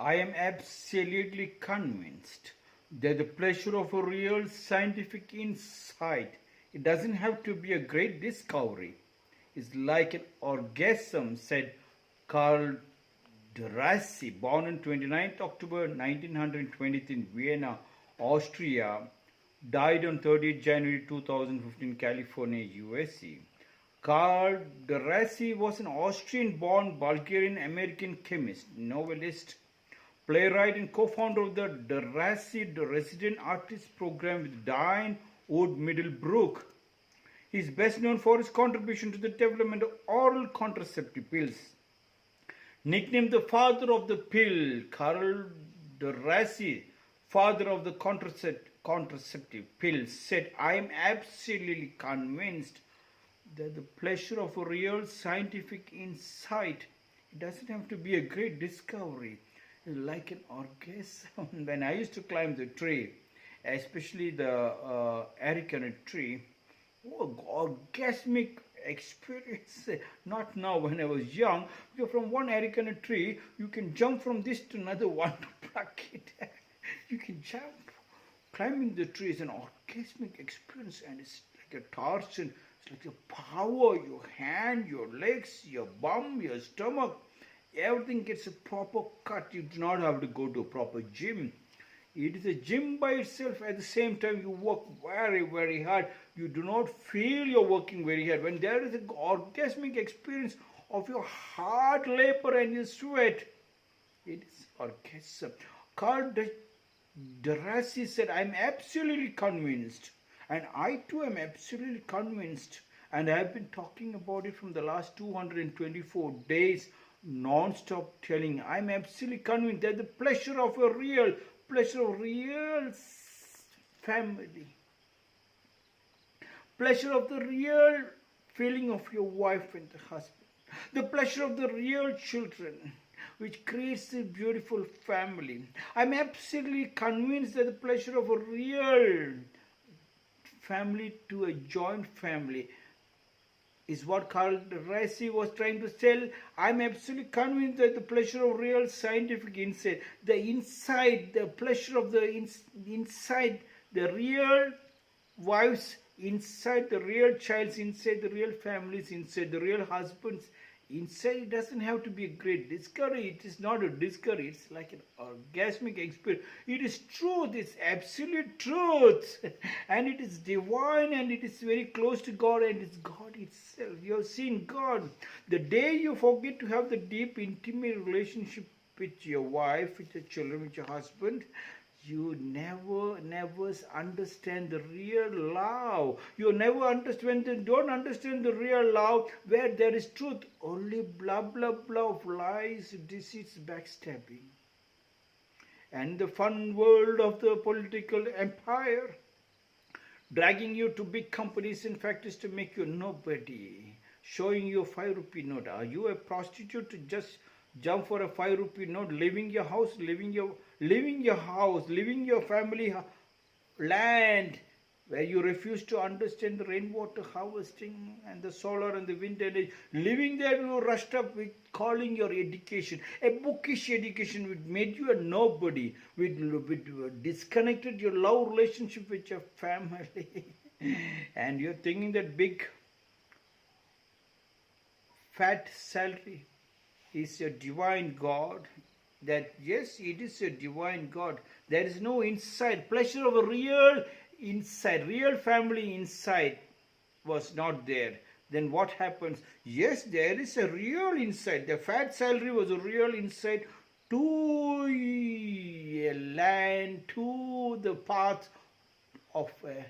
I am absolutely convinced that the pleasure of a real scientific insight, it doesn't have to be a great discovery, is like an orgasm, said Carl Djerassi, born on 29th October 1920 in Vienna, Austria, died on 30th January 2015, California, USA. Carl Djerassi was an Austrian-born Bulgarian-American chemist, novelist, playwright and co-founder of the Djerassi Resident Artist Program with Diane Wood Middlebrook. He is best known for his contribution to the development of oral contraceptive pills. Nicknamed the father of the pill, Carl Djerassi, father of the contraceptive pill, said, I am absolutely convinced that the pleasure of a real scientific insight, it doesn't have to be a great discovery, like an orgasm. When I used to climb the tree, especially the arecanut tree, orgasmic experience. Not now when I was young, because from one arecanut tree, you can jump from this to another one to pluck it. You can jump. Climbing the tree is an orgasmic experience, and it's like a torsion. It's like the power, your hand, your legs, your bum, your stomach. Everything gets a proper cut. You do not have to go to a proper gym. It is a gym by itself. At the same time, you work very, very hard. You do not feel you're working very hard. When there is an orgasmic experience of your hard labor and your sweat, it is orgasm. Carl Djerassi said, I'm absolutely convinced. And I too am absolutely convinced. And I have been talking about it from the last 224 days, non-stop telling. I'm absolutely convinced that the pleasure of real family, pleasure of the real feeling of your wife and the husband, the pleasure of the real children, which creates a beautiful family. I'm absolutely convinced that the pleasure of a real family to a joint family is what Carl Djerassi was trying to tell. I'm absolutely convinced that the pleasure of real scientific insight, the pleasure of the inside, the real wives inside, the real child's inside, the real families inside, the real husbands inside, it doesn't have to be a great discovery. It is not a discovery. It's like an orgasmic experience. It is truth. It's absolute truth. And it is divine, and it is very close to God, and it's God itself. You have seen God. The day you forget to have the deep, intimate relationship with your wife, with your children, with your husband, you never understand the real love. You never understand, don't understand the real love where there is truth. Only blah, blah, blah of lies, deceit, backstabbing. And the fun world of the political empire, dragging you to big companies and factories to make you nobody, showing you a 5 rupee note. Are you a prostitute to just jump for a 5 rupee note, leaving your house, leaving your family land, where you refuse to understand the rainwater harvesting and the solar and the wind energy, living there, you rushed up with calling your education a bookish education, which made you a nobody, with disconnected your love relationship with your family. And you're thinking that big fat salary is a divine God. That yes, it is a divine God. There is no inside. Pleasure of a real inside, real family inside was not there. Then what happens? Yes, there is a real inside. The fat salary was a real inside to a land, to the path of a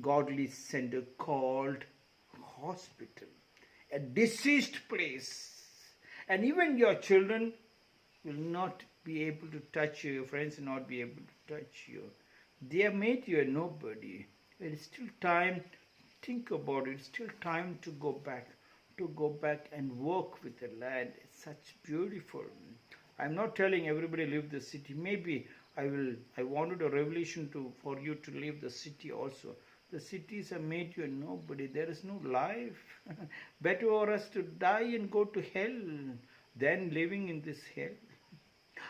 godly center called hospital, a deceased place. And even your children will not be able to touch you, your friends will not be able to touch you. They have made you a nobody. It is still time, think about it, it's still time to go back and work with the land. It's such beautiful. I'm not telling everybody leave the city. Maybe I wanted a revelation for you to leave the city also. The cities have made you a nobody. There is no life. Better for us to die and go to hell than living in this hell.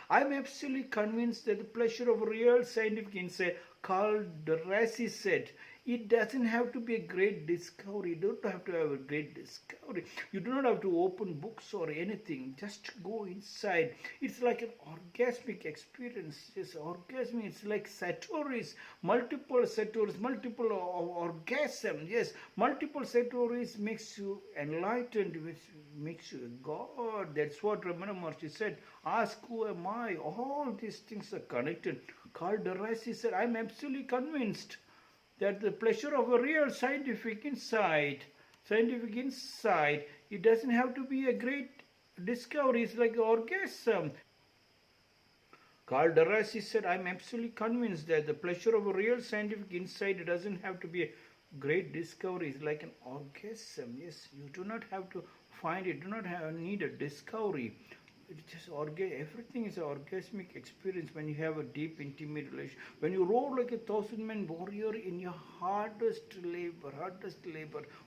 I'm absolutely convinced that the pleasure of real scientific insight, Carl Djerassi said, it doesn't have to be a great discovery. You don't have to have a great discovery. You do not have to open books or anything. Just go inside. It's like an orgasmic experience. Yes, orgasmic. It's like satoris, multiple satoris, multiple orgasm. Yes, multiple satoris makes you enlightened, which makes you a God. That's what Ramana Maharshi said. Ask who am I? All these things are connected. Carl Djerassi said, I'm absolutely convinced that the pleasure of a real scientific insight, it doesn't have to be a great discovery. It's like an orgasm. Carl Djerassi said, I'm absolutely convinced that the pleasure of a real scientific insight, it doesn't have to be a great discovery. It's like an orgasm. Yes, you do not have to find it. Do not need a discovery. It's just everything is an orgasmic experience when you have a deep, intimate relation. When you roar like a 1,000-man warrior in your hardest labor.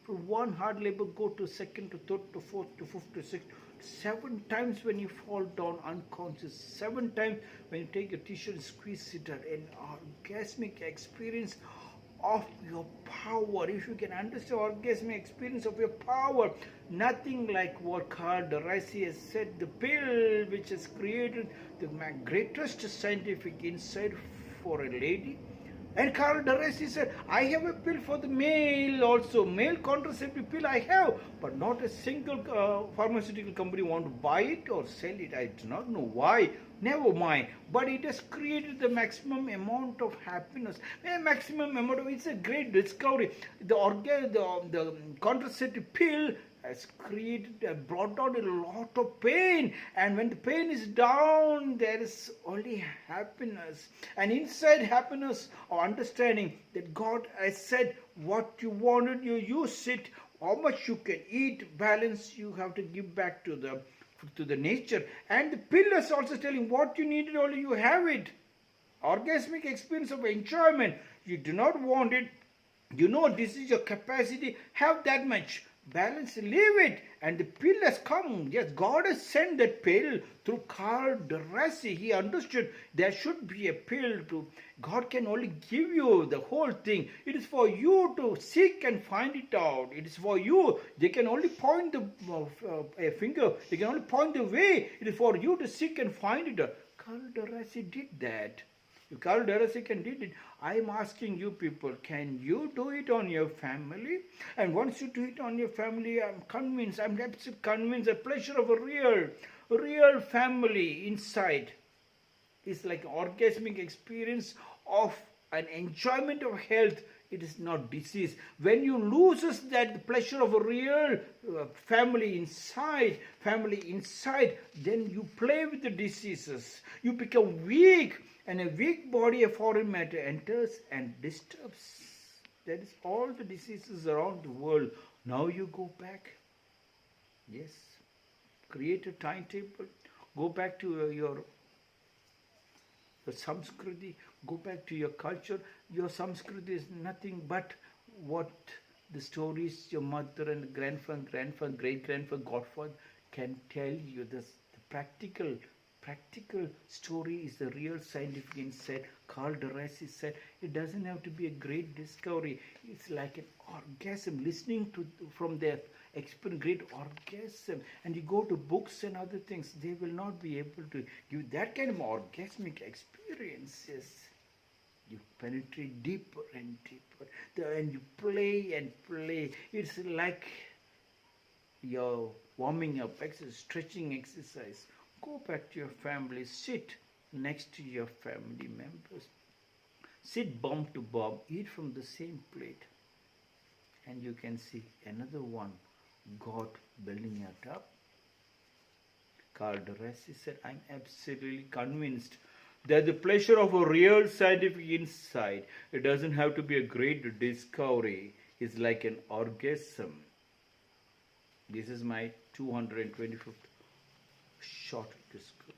From one hard labor, go to second, to third, to fourth, to fifth, to sixth. 7 times when you fall down unconscious. 7 times when you take your tissue and squeeze it out. An orgasmic experience of your power. If you can understand orgasmic experience of your power, nothing like what Carl Djerassi has said, the pill which has created the greatest scientific insight for a lady. And Carl Djerassi said, I have a pill for the male also, male contraceptive pill I have, but not a single pharmaceutical company want to buy it or sell it. I do not know why. Never mind. But it has created the maximum amount of happiness. A maximum amount of, it's a great discovery. The contraceptive pill has brought down a lot of pain, and when the pain is down, there is only happiness, and inside happiness or understanding that God has said what you wanted, you use it. How much you can eat, balance, you have to give back to the nature, and the pill is also telling what you needed, only you have it. Orgasmic experience of enjoyment. You do not want it, you know this is your capacity, have that much. Balance, leave it, and the pill has come. Yes, God has sent that pill through Carl Djerassi. He understood there should be a pill. God can only give you the whole thing. It is for you to seek and find it out. It is for you. They can only point a finger. They can only point the way. It is for you to seek and find it out. Carl Djerassi did that. If Carl Djerassi can do it, I am asking you people, can you do it on your family? And once you do it on your family, I'm absolutely convinced the pleasure of a real family inside is like an orgasmic experience of an enjoyment of health. It is not disease. When you loses that pleasure of a real family inside, then you play with the diseases. You become weak. And a weak body, a foreign matter enters and disturbs. That is all the diseases around the world. Now you go back. Yes. Create a timetable. Go back to your samskriti. Go back to your culture. Your samskriti is nothing but what the stories your mother and grandfather, great-grandfather, godfather can tell you. The practical story is the real scientific insight. Carl Djerassi said it doesn't have to be a great discovery. It's like an orgasm, listening to from their experience, great orgasm. And you go to books and other things, they will not be able to give that kind of orgasmic experiences. You penetrate deeper and deeper, and you play and play. It's like your warming up exercise, stretching exercise. Go back to your family, sit next to your family members. Sit bum to bum, eat from the same plate. And you can see another one, God building it up. Carl Djerassi said, I'm absolutely convinced that the pleasure of a real scientific insight, it doesn't have to be a great discovery, it's like an orgasm. This is my 225th short discourse.